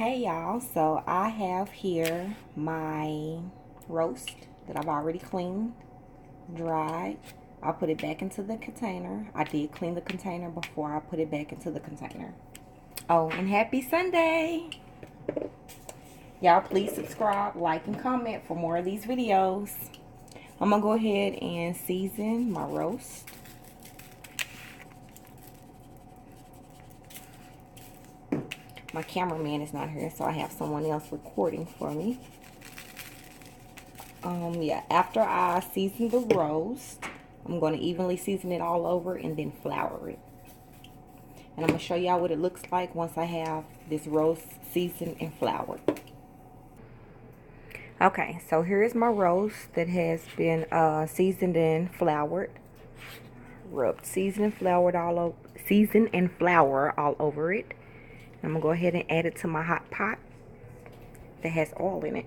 Hey y'all, so I have here my roast that I've already cleaned, dried. I put it back into the container. I did clean the container before I put it back into the container. Oh, and happy Sunday! Y'all please subscribe, like, and comment for more of these videos. I'm gonna go ahead and season my roast. My cameraman is not here, so I have someone else recording for me. Yeah, after I season the roast, I'm going to evenly season it all over and then flour it. And I'm going to show y'all what it looks like once I have this roast seasoned and floured. Okay, so here's my roast that has been seasoned and floured. Rubbed seasoned and floured seasoned and flour all over it. I'm going to go ahead and add it to my hot pot that has oil in it.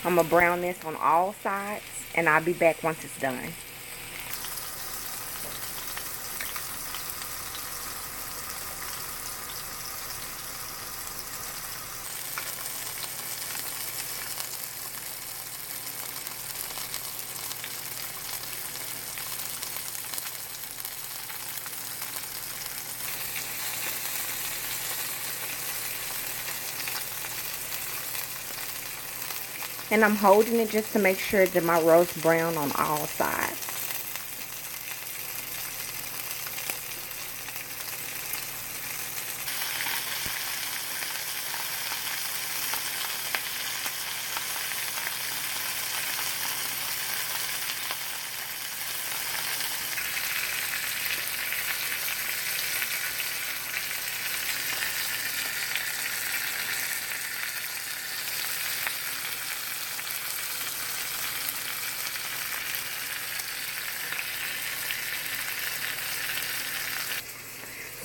I'm going to brown this on all sides, and I'll be back once it's done. And I'm holding it just to make sure that my roast brown on all sides.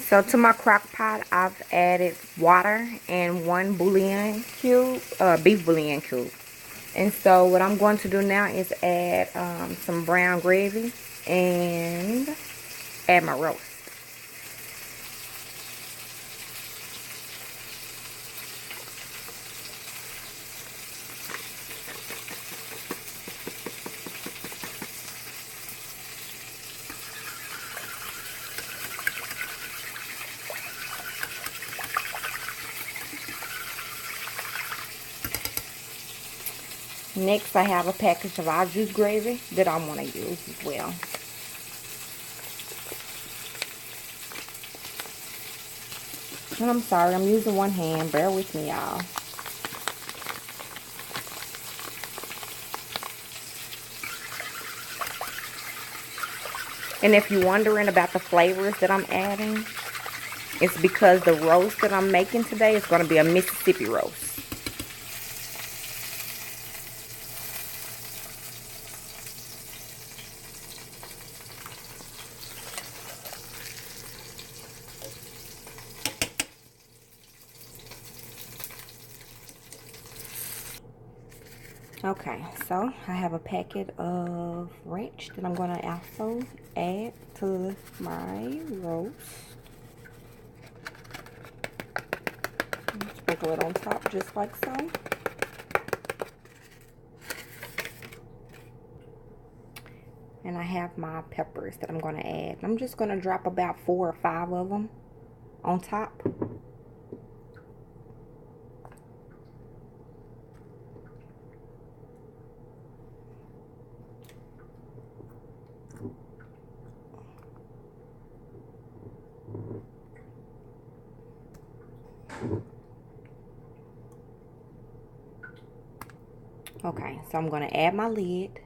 So to my crock pot, I've added water and one bouillon cube, beef bouillon cube. And so what I'm going to do now is add some brown gravy and add my roast. Next, I have a package of our juice gravy that I want to use as well. And I'm sorry, I'm using one hand. Bear with me, y'all. And if you're wondering about the flavors that I'm adding, it's because the roast that I'm making today is going to be a Mississippi roast. Okay, so I have a packet of ranch that I'm going to also add to my roast. Sprinkle it on top just like so. And I have my peppers that I'm going to add. I'm just going to drop about 4 or 5 of them on top. Okay, so I'm going to add my lid.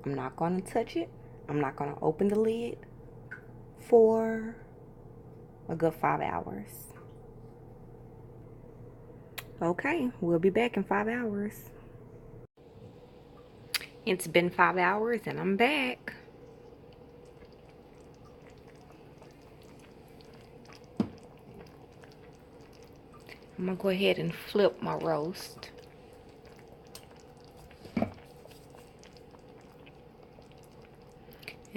I'm not going to touch it. I'm not going to open the lid for a good 5 hours. Okay, we'll be back in 5 hours. It's been 5 hours and I'm back. I'm going to go ahead and flip my roast.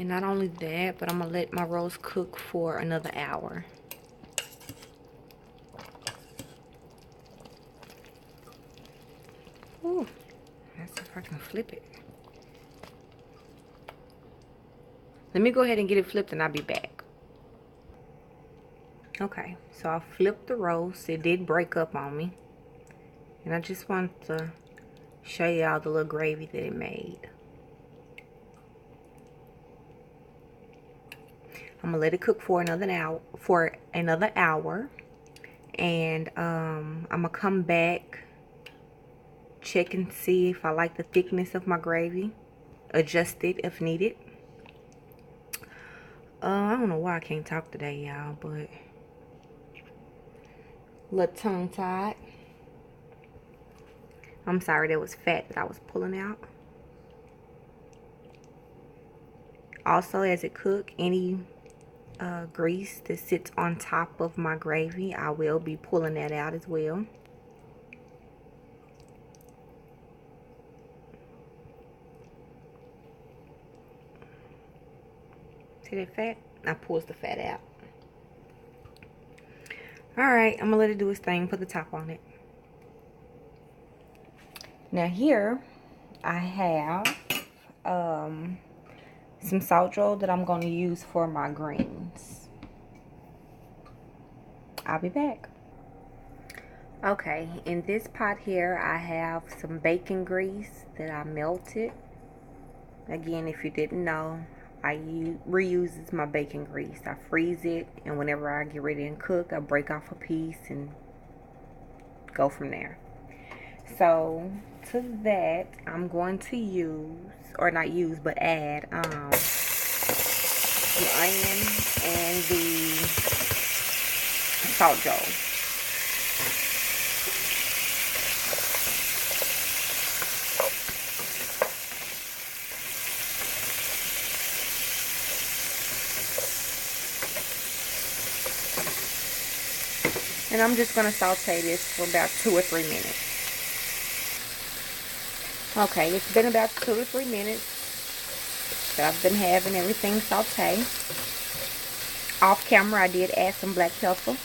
And not only that, but I'm going to let my roast cook for another hour. Ooh, let's see if I can flip it. Let me go ahead and get it flipped and I'll be back. Okay, so I flipped the roast. It did break up on me. And I just want to show y'all the little gravy that it made. I'm gonna let it cook for another hour. And I'm gonna come back, check and see if I like the thickness of my gravy. Adjust it if needed. I don't know why I can't talk today, y'all, but a little tongue tied. I'm sorry, there was fat that I was pulling out. Also, as it cooks, any grease that sits on top of my gravy, I will be pulling that out as well. See that fat? I pulls the fat out. Alright, I'm gonna let it do its thing, put the top on it. Now here I have some salt roll that I'm going to use for my greens. I'll be back. Okay, in this pot here I have some bacon grease that I melted. Again, if you didn't know, I reuse my bacon grease. I freeze it, and whenever I get ready and cook, I break off a piece and go from there. So to that, I'm going to use, or not use, but add the onion and the salt joe. And I'm just going to saute this for about 2 or 3 minutes. Okay, it's been about 2 or 3 minutes that I've been having everything saute. Off camera, I did add some black pepper.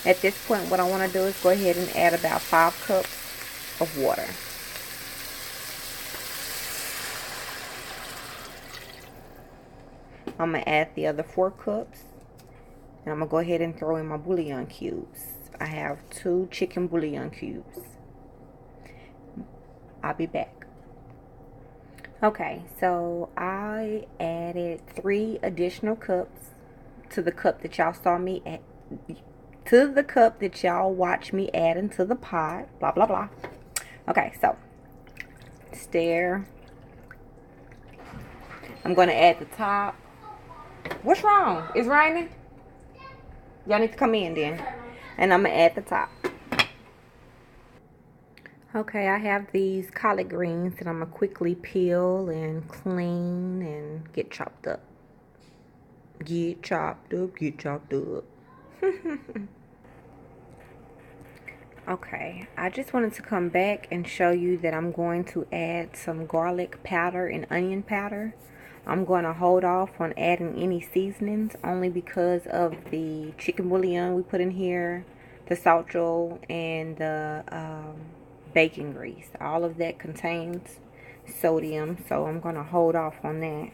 At this point, what I want to do is go ahead and add about 5 cups of water. I'm going to add the other 4 cups. And I'm going to go ahead and throw in my bouillon cubes. I have 2 chicken bouillon cubes. I'll be back. Okay, so I added 3 additional cups to the cup that y'all saw me add, to the cup that y'all watched me add into the pot. Blah, blah, blah. Okay, so stir. I'm going to add the top. What's wrong? It's raining? Y'all need to come in then. And I'm going to add the top. Okay, I have these collard greens that I'm going to quickly peel and clean and get chopped up. Get chopped up, get chopped up. Okay, I just wanted to come back and show you that I'm going to add some garlic powder and onion powder. I'm going to hold off on adding any seasonings only because of the chicken bouillon we put in here, the salt roll, and the bacon grease. All of that contains sodium, so I'm going to hold off on that.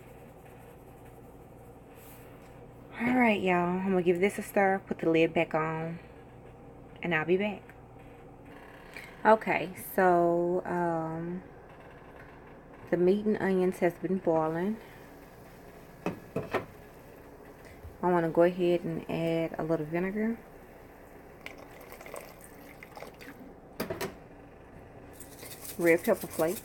Alright, y'all. I'm going to give this a stir, put the lid back on, and I'll be back. Okay, so the meat and onions has been boiling. I want to go ahead and add a little vinegar. Red pepper flakes.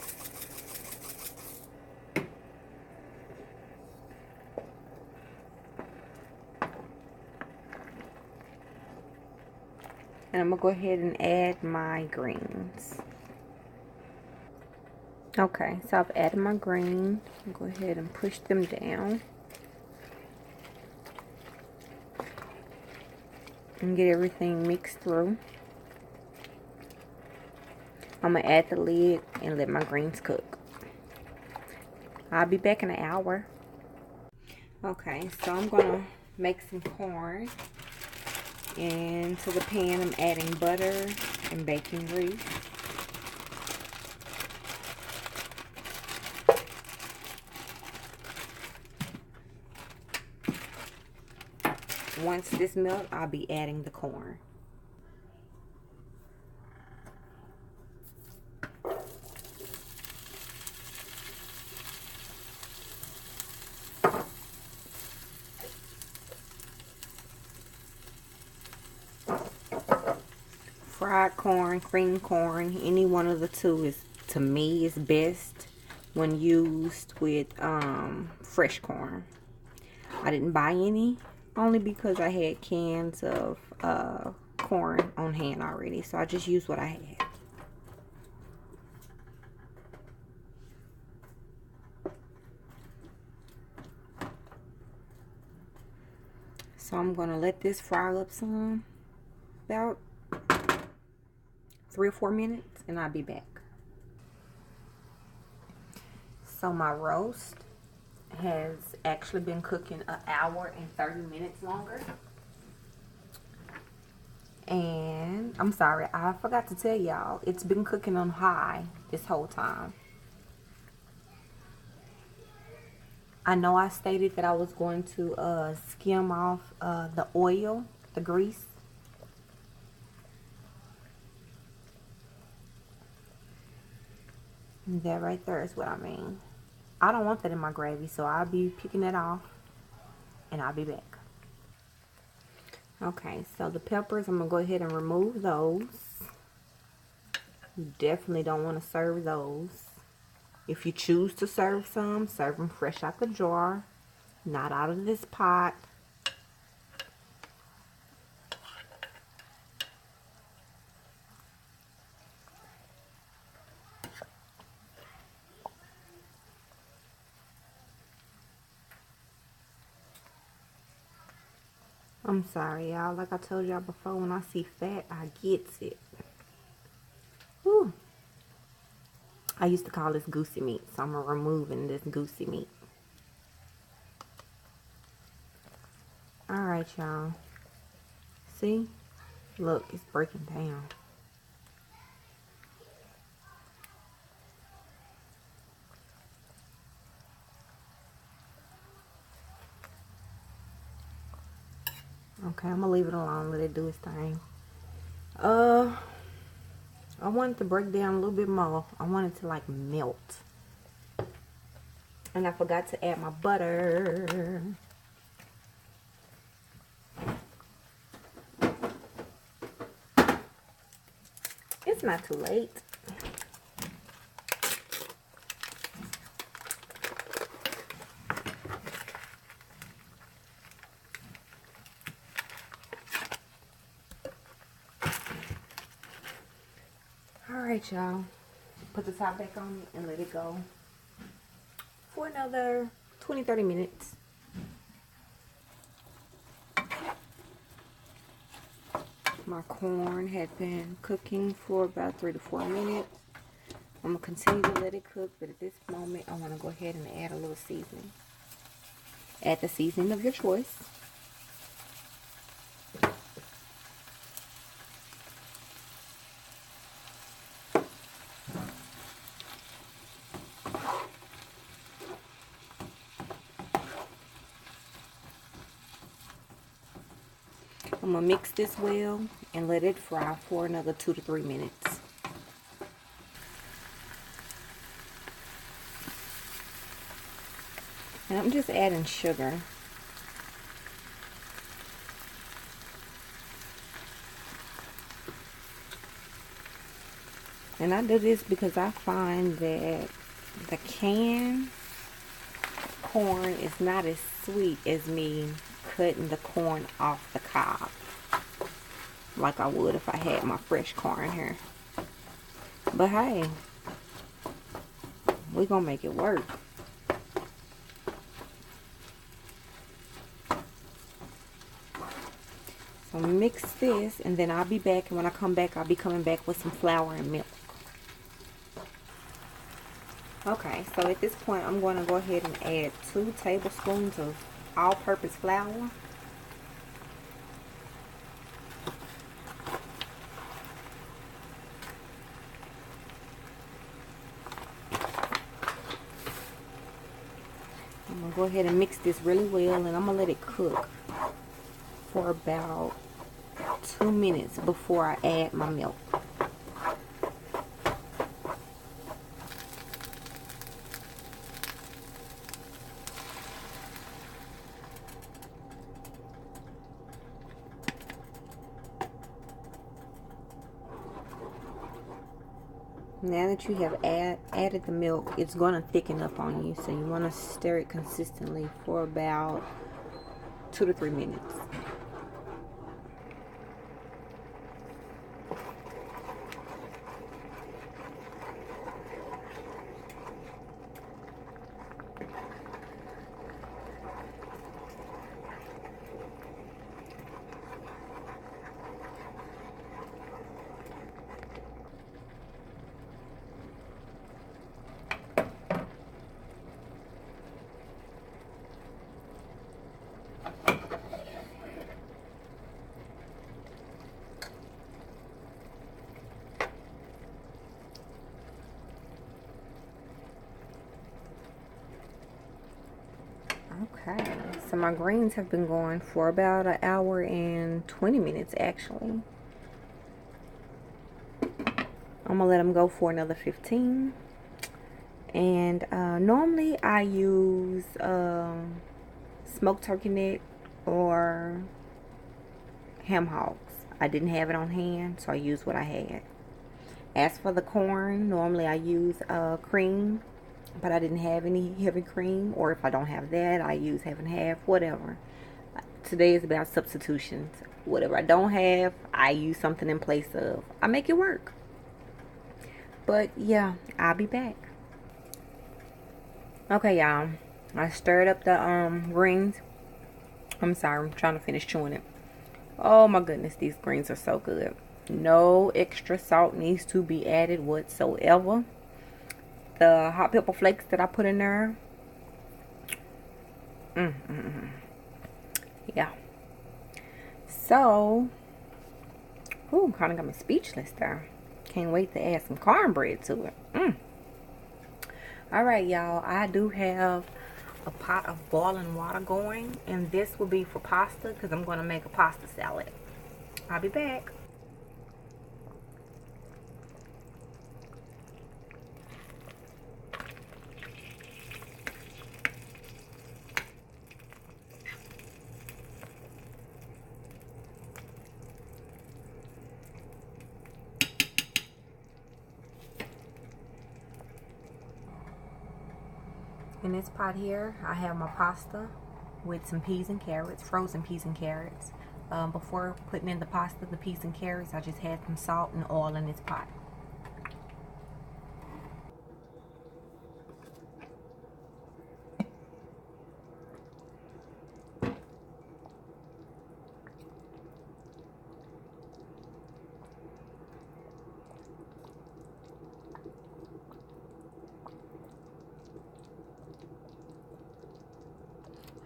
And I'm going to go ahead and add my greens. Okay, so I've added my greens. Go ahead and push them down. And get everything mixed through. I'm going to add the lid and let my greens cook. I'll be back in an hour. Okay, so I'm gonna make some corn. Into the pan, I'm adding butter and bacon grease. Once this melts, I'll be adding the corn. Fried corn, creamed corn, any one of the two is, to me, is best when used with fresh corn. I didn't buy any only because I had cans of corn on hand already, so I just used what I had. So I'm gonna let this fry up some, about 3 or 4 minutes, and I'll be back. So my roast has actually been cooking an hour and 30 minutes longer. And I'm sorry, I forgot to tell y'all, it's been cooking on high this whole time. I know I stated that I was going to skim off the oil, the grease. That right there is what I mean. I don't want that in my gravy, so I'll be picking it off and I'll be back. Okay, so the peppers, I'm gonna go ahead and remove those. You definitely don't want to serve those. If you choose to serve some, serve them fresh out the jar, not out of this pot. I'm sorry, y'all. Like I told y'all before, when I see fat, I gets it. Whew. I used to call this goosey meat, so I'm removing this goosey meat. Alright, y'all. See? Look, it's breaking down. Okay, I'm gonna leave it alone, let it do its thing. I want it to break down a little bit more. I want it to like melt. And I forgot to add my butter. It's not too late. Alright, y'all. Put the top back on and let it go for another 20-30 minutes. My corn had been cooking for about 3 to 4 minutes. I'm going to continue to let it cook, but at this moment I want to go ahead and add a little seasoning. Add the seasoning of your choice. I'm going to mix this well and let it fry for another 2 to 3 minutes. And I'm just adding sugar. And I do this because I find that the canned corn is not as sweet as me cutting the corn off the cob like I would if I had my fresh corn here. But hey, we're gonna make it work. So mix this, and then I'll be back, and when I come back, I'll be coming back with some flour and milk. Okay, so at this point, I'm going to go ahead and add 2 tablespoons of all-purpose flour. I'm gonna go ahead and mix this really well, and I'm gonna let it cook for about 2 minutes before I add my milk. Now that you have added the milk, it's going to thicken up on you, so you want to stir it consistently for about 2 to 3 minutes. Okay, so my greens have been going for about an hour and 20 minutes actually. I'm gonna let them go for another 15. And normally I use smoked turkey neck or ham hocks. I didn't have it on hand, so I used what I had. As for the corn, normally I use cream, but I didn't have any heavy cream, or if I don't have that, I use half and half, whatever. Today is about substitutions. Whatever I don't have, I use something in place of. I make it work. But yeah, I'll be back. Okay, y'all. I stirred up the greens. I'm sorry, I'm trying to finish chewing it. Oh my goodness, these greens are so good. No extra salt needs to be added whatsoever. The hot pepper flakes that I put in there. Yeah. So, ooh, kind of got me speechless there. Can't wait to add some cornbread to it. All right, y'all. I do have a pot of boiling water going, and this will be for pasta because I'm going to make a pasta salad. I'll be back. In this pot here, I have my pasta with some peas and carrots, frozen peas and carrots. Before putting in the pasta, the peas and carrots, I just had some salt and oil in this pot.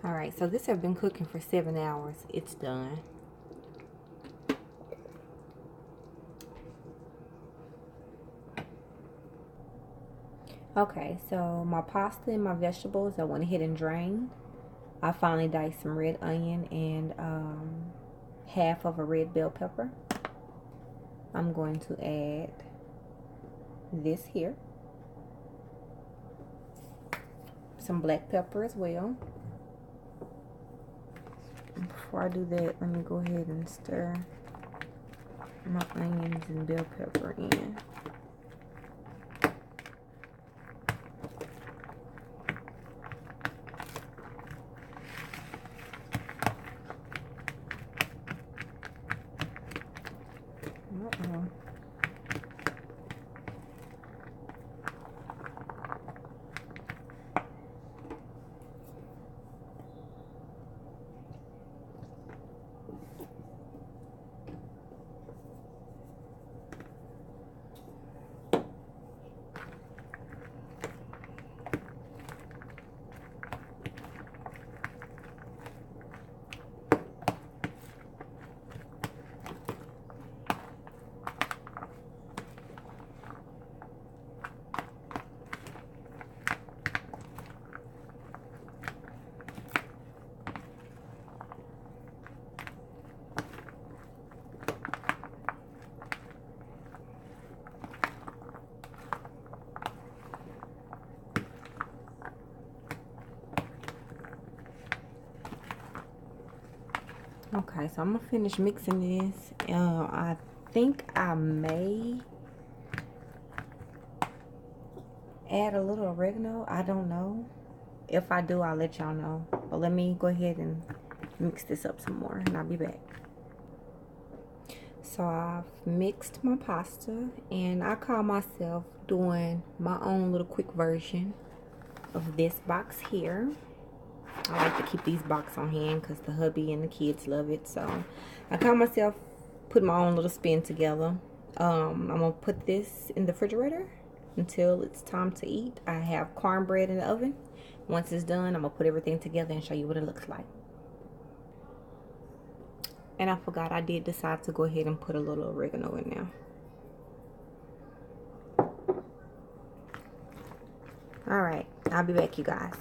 Alright, so this has been cooking for 7 hours. It's done. Okay, so my pasta and my vegetables, I went ahead and drained. I finally diced some red onion and half of a red bell pepper. I'm going to add this here. Some black pepper as well. Before I do that, let me go ahead and stir my onions and bell pepper in. Okay, so I'm gonna finish mixing this. I think I may add a little oregano. I don't know. If I do, I'll let y'all know. But let me go ahead and mix this up some more, and I'll be back. So I've mixed my pasta, and I call myself doing my own little quick version of this box here. I like to keep these boxes on hand because the hubby and the kids love it. So I call myself put my own little spin together. I'm gonna put this in the refrigerator until it's time to eat. I have cornbread in the oven. Once it's done, I'm gonna put everything together and show you what it looks like. And I forgot, I did decide to go ahead and put a little oregano in there. All right, I'll be back, you guys.